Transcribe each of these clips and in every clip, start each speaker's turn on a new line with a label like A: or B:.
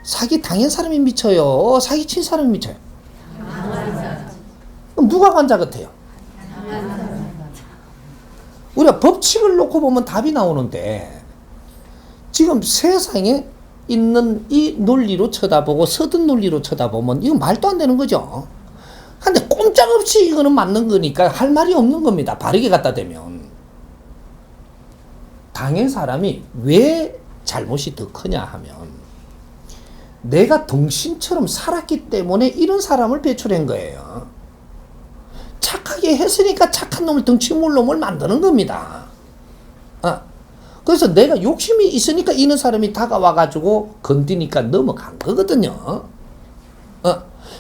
A: 사기 당한 사람이 미쳐요? 사기 친 사람이 미쳐요? 그럼 누가 관자 같아요? 우리가 법칙을 놓고 보면 답이 나오는데 지금 세상에 있는 이 논리로 쳐다보고 서든 논리로 쳐다보면 이건 말도 안 되는 거죠. 근데 꼼짝없이 이거는 맞는 거니까 할 말이 없는 겁니다. 바르게 갖다 대면. 당한 사람이 왜 잘못이 더 크냐 하면 내가 덩신처럼 살았기 때문에 이런 사람을 배출한 거예요. 착하게 했으니까 착한 놈을 덩치물 놈을 만드는 겁니다. 그래서 내가 욕심이 있으니까 이런 사람이 다가와가지고 건드니까 넘어간 거거든요.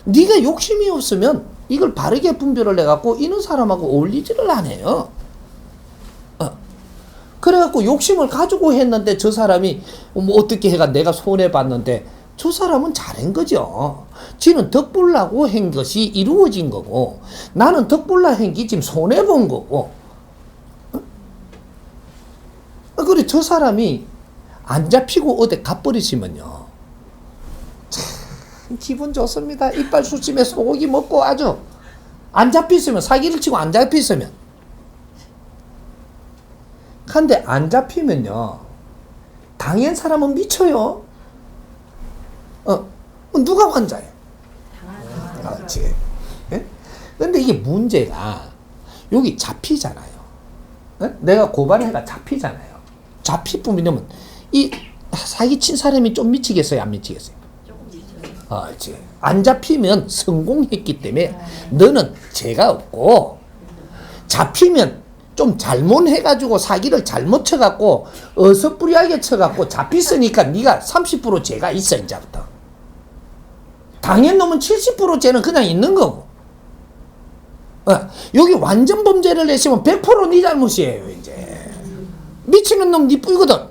A: 네가 욕심이 없으면 이걸 바르게 분별을 해갖고 이런 사람하고 어울리지를 않아요. 그래갖고 욕심을 가지고 했는데 저 사람이 뭐 어떻게 해가 내가 손해봤는데 저 사람은 잘한 거죠. 지는 덕불나고 한 것이 이루어진 거고 나는 덕불나 한 게 지금 손해본 거고. 그래 저 사람이 안 잡히고 어디 가버리시면요 참 기분 좋습니다. 이빨 수침에 소고기 먹고 아주 안 잡혔으면 사기를 치고 안 잡혔으면. 근데 안 잡히면요 당한 사람은 미쳐요. 누가 환자예요? 그렇지. 예? 근데 이게 문제가 여기 잡히잖아요. 예? 내가 고발해가 잡히잖아요. 잡히면 이 사기친 사람이 좀 미치겠어요? 안 미치겠어요? 그렇지. 안 잡히면 성공했기 때문에 너는 죄가 없고 잡히면 좀 잘못해가지고 사기를 잘못 쳐갖고 어설프리하게 쳐갖고 잡혔으니까 네가 30% 죄가 있어. 이제부터 당한 놈은 70% 죄는 그냥 있는 거고 여기 완전 범죄를 했으면 100% 네 잘못이에요. 이제 미치는 놈 네 뿌이거든.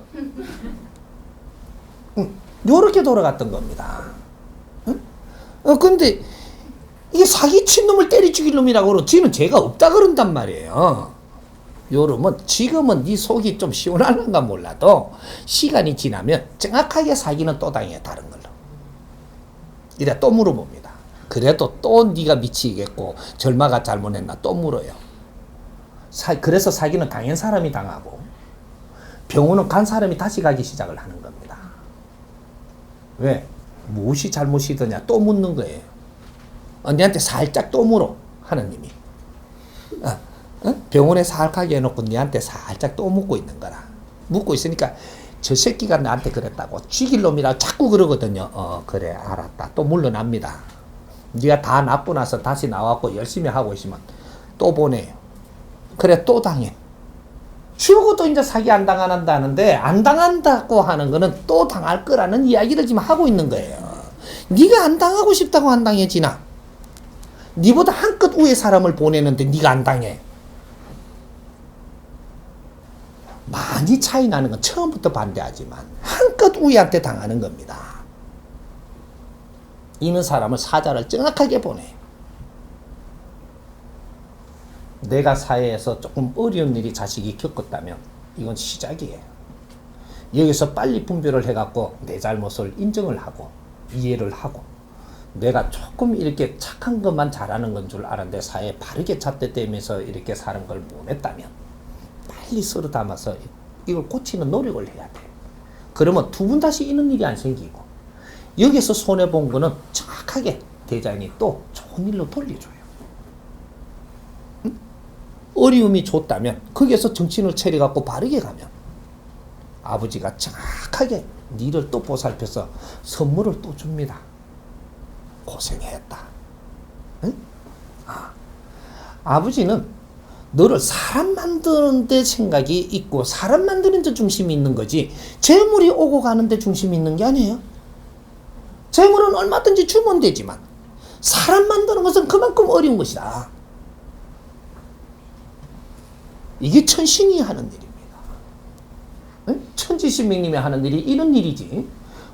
A: 요렇게 돌아갔던 겁니다. 근데 이게 사기친 놈을 때려 죽일 놈이라고 그러고 지는 죄가 없다 그런단 말이에요. 요러면 지금은 네 속이 좀 시원할런가 몰라도 시간이 지나면 정확하게 사기는 또 당해. 다른 걸로 이래 또 물어봅니다. 그래도 또 네가 미치겠고 절마가 잘못했나 또 물어요. 그래서 사기는 당한 사람이 당하고 병원은 간 사람이 다시 가기 시작을 하는 겁니다. 왜? 무엇이 잘못이더냐 또 묻는 거예요. 너한테 살짝 또 물어 하느님이. 병원에 살하게 해놓고 니한테 살짝 또 묻고 있는 거라. 묻고 있으니까 저 새끼가 나한테 그랬다고 죽일 놈이라 자꾸 그러거든요. 그래 알았다. 또 물러납니다. 네가 다 납고 나서 다시 나와갖고 열심히 하고 있으면 또 보내요. 그래 또 당해. 죽어도 이제 사기 안 당한다는데 안 당한다고 하는 거는 또 당할 거라는 이야기를 지금 하고 있는 거예요. 네가 안 당하고 싶다고 안 당해지나? 네보다 한껏 위에 사람을 보내는데 네가 안 당해. 많이 차이 나는 건 처음부터 반대하지만 한껏 위한테 당하는 겁니다. 이는 사람을 사자를 정확하게 보내. 내가 사회에서 조금 어려운 일이 자식이 겪었다면 이건 시작이에요. 여기서 빨리 분별을 해갖고 내 잘못을 인정을 하고 이해를 하고 내가 조금 이렇게 착한 것만 잘하는 건 줄 알았는데 사회에 바르게 잣대대면서 이렇게 사는 걸 못했다면 빨리 서로 담아서 이걸 고치는 노력을 해야 돼. 그러면 두 분 다시 이런 일이 안 생기고 여기서 손해본 거는 정확하게 대장이 또 좋은 일로 돌려줘요. 응? 어려움이 줬다면 거기에서 정신을 차려갖고 바르게 가면 아버지가 정확하게 니를 또 보살펴서 선물을 또 줍니다. 고생했다. 응? 아버지는 너를 사람 만드는 데 생각이 있고 사람 만드는 데 중심이 있는 거지 재물이 오고 가는 데 중심이 있는 게 아니에요. 재물은 얼마든지 주면 되지만 사람 만드는 것은 그만큼 어려운 것이다. 이게 천신이 하는 일입니다. 응? 천지신명님이 하는 일이 이런 일이지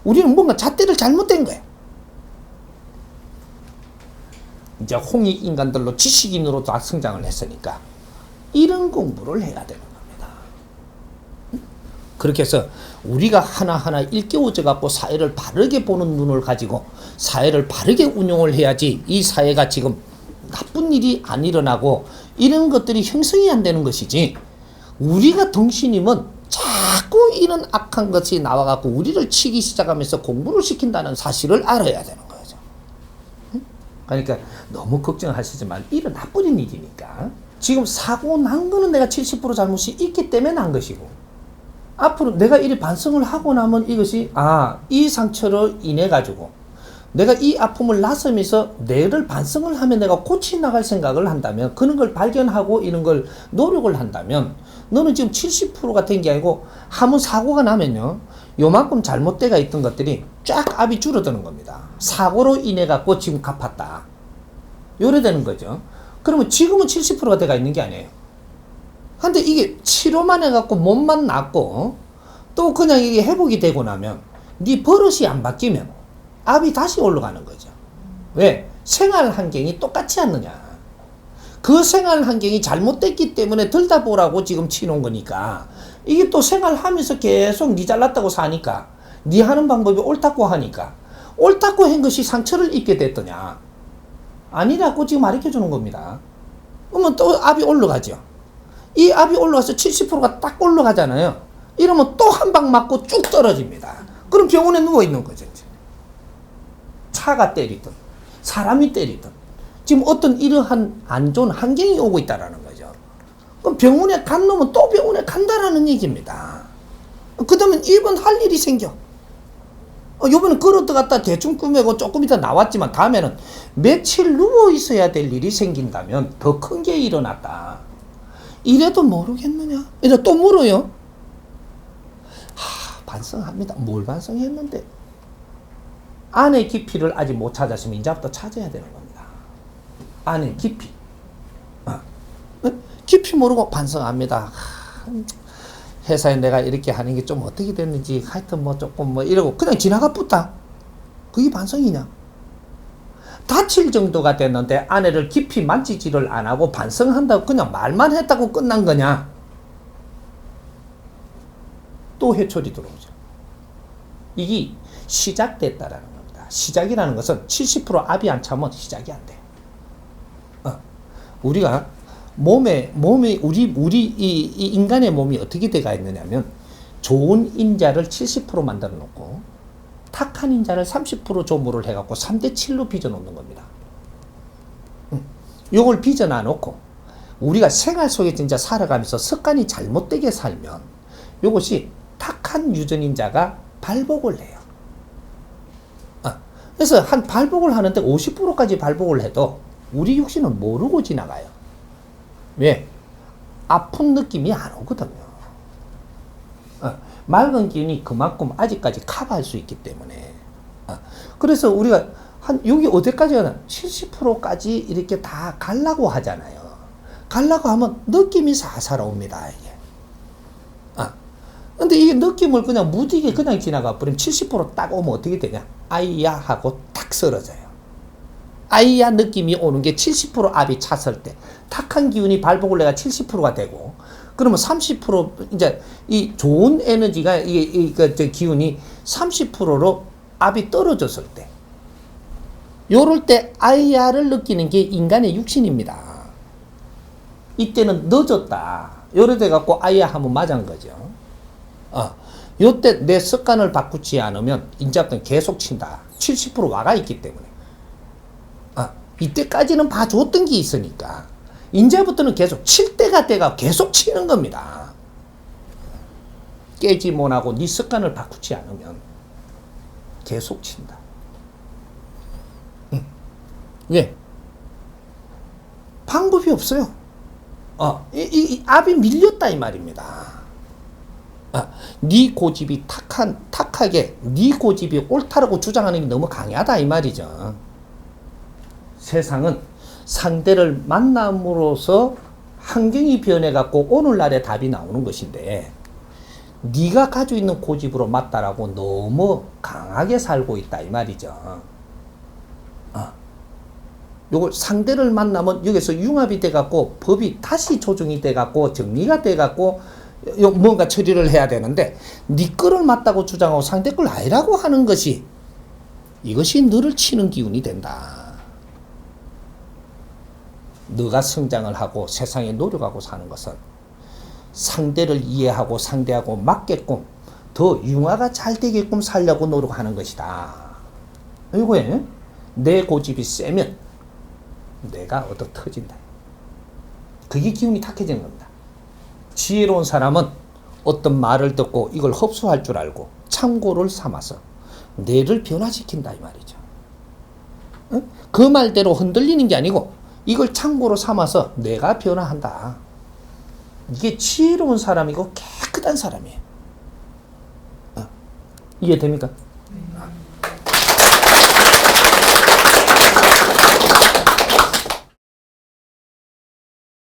A: 우리는 뭔가 잣대를 잘못된 거야. 이제 홍익 인간들로 지식인으로 다 성장을 했으니까 이런 공부를 해야 되는 겁니다. 그렇게 해서 우리가 하나하나 일깨워져 갖고 사회를 바르게 보는 눈을 가지고 사회를 바르게 운용을 해야지 이 사회가 지금 나쁜 일이 안 일어나고 이런 것들이 형성이 안 되는 것이지, 우리가 덩신이면 자꾸 이런 악한 것이 나와갖고 우리를 치기 시작하면서 공부를 시킨다는 사실을 알아야 되는 거죠. 그러니까 너무 걱정하시지 말고, 이런 나쁜 일이니까. 지금 사고 난 거는 내가 70% 잘못이 있기 때문에 난 것이고, 앞으로 내가 이리 반성을 하고 나면 이것이 이 상처로 인해 가지고 내가 이 아픔을 나서면서 내를 반성을 하면 내가 고치 나갈 생각을 한다면, 그런 걸 발견하고 이런 걸 노력을 한다면, 너는 지금 70%가 된 게 아니고 한번 사고가 나면요, 요만큼 잘못되어 있던 것들이 쫙 압이 줄어드는 겁니다. 사고로 인해 갖고 지금 갚았다, 요래 되는 거죠. 그러면 지금은 70%가 돼가 있는 게 아니에요. 근데 이게 치료만 해갖고 몸만 낫고 또 그냥 이게 회복이 되고 나면 네 버릇이 안 바뀌면 압이 다시 올라가는 거죠. 왜? 생활 환경이 똑같지 않느냐. 그 생활 환경이 잘못됐기 때문에 들다 보라고 지금 치놓은 거니까, 이게 또 생활하면서 계속 니 잘났다고 사니까, 니 하는 방법이 옳다고 하니까, 옳다고 한 것이 상처를 입게 됐더냐. 아니라고 지금 가르쳐 주는 겁니다. 그러면 또 압이 올라가죠. 이 압이 올라가서 70%가 딱 올라가잖아요. 이러면 또 한 방 맞고 쭉 떨어집니다. 그럼 병원에 누워 있는 거죠. 차가 때리든 사람이 때리든 지금 어떤 이러한 안 좋은 환경이 오고 있다라는 거죠. 그럼 병원에 간 놈은 또 병원에 간다라는 얘기입니다. 그 다음에 이번 할 일이 생겨. 요번에 걸어 들어갔다 대충 꾸매고 조금 이따 나왔지만 다음에는 며칠 누워 있어야 될 일이 생긴다면 더 큰 게 일어났다. 이래도 모르겠느냐? 이래 또 물어요. 반성합니다. 뭘 반성했는데? 안의 깊이를 아직 못 찾았으면 이제부터 찾아야 되는 겁니다. 안의 깊이. 깊이 모르고 반성합니다. 회사에 내가 이렇게 하는 게 좀 어떻게 됐는지 하여튼 뭐 조금 뭐 이러고 그냥 지나가 붙다. 그게 반성이냐? 다칠 정도가 됐는데 아내를 깊이 만지지를 안 하고 반성한다고 그냥 말만 했다고 끝난 거냐? 또 회초리 들어오죠. 이게 시작됐다라는 겁니다. 시작이라는 것은 70% 압이 안 차면 시작이 안 돼. 우리가 몸에 우리 이 인간의 몸이 어떻게 돼가 있느냐면, 좋은 인자를 70% 만들어 놓고 탁한 인자를 30% 조물을 해갖고 3대 7로 빚어 놓는 겁니다. 요걸 빚어 놔놓고 우리가 생활 속에 진짜 살아가면서 습관이 잘못되게 살면 요것이 탁한 유전인자가 발복을 해요. 그래서 한 발복을 하는데 50%까지 발복을 해도 우리 육신은 모르고 지나가요. 왜? 아픈 느낌이 안 오거든요. 맑은 기운이 그만큼 아직까지 커버할 수 있기 때문에. 그래서 우리가 여기 어디까지 가나 70%까지 이렇게 다 가려고 하잖아요. 가려고 하면 느낌이 살살 옵니다, 이게. 근데 이게 느낌을 그냥 무디게 그냥 지나가 버리면 70%딱 오면 어떻게 되냐? 아이야 하고 탁 쓰러져요. 아이야 느낌이 오는 게 70% 압이 찼을 때, 탁한 기운이 발복을 내가 70%가 되고, 그러면 30% 이제 이 좋은 에너지가 그 기운이 30%로 압이 떨어졌을 때, 요럴 때 아이야를 느끼는 게 인간의 육신입니다. 이때는 늦었다. 요래 돼 갖고 아이야 하면 맞은 거죠. 요때 내 습관을 바꾸지 않으면 이제부터는 계속 친다. 70% 와가 있기 때문에. 이때까지는 봐줬던 게 있으니까 이제부터는 계속 칠 때가 돼가 계속 치는 겁니다. 깨지 못하고 네 습관을 바꾸지 않으면 계속 친다. 왜? 방법이 없어요. 이 압이 밀렸다 이 말입니다. 네 고집이 탁하게 네 고집이 옳다라고 주장하는 게 너무 강하다 이 말이죠. 세상은 상대를 만남으로써 환경이 변해갖고 오늘날의 답이 나오는 것인데, 네가 가지고 있는 고집으로 맞다라고 너무 강하게 살고 있다 이 말이죠. 요걸 상대를 만나면 여기서 융합이 돼갖고 법이 다시 조정이 돼갖고 정리가 돼갖고 뭔가 처리를 해야 되는데 네 거를 맞다고 주장하고 상대 걸 아니라고 하는 것이 이것이 너를 치는 기운이 된다. 너가 성장을 하고 세상에 노력하고 사는 것은 상대를 이해하고 상대하고 맞게끔 더 융화가 잘 되게끔 살려고 노력하는 것이다. 이거에 내 고집이 세면 내가 얻어 터진다. 그게 기운이 탁해지는 겁니다. 지혜로운 사람은 어떤 말을 듣고 이걸 흡수할 줄 알고 참고를 삼아서 뇌를 변화시킨다 이 말이죠. 응? 그 말대로 흔들리는 게 아니고 이걸 참고로 삼아서 뇌가 변화한다. 이게 지혜로운 사람이고 깨끗한 사람이에요. 이해됩니까?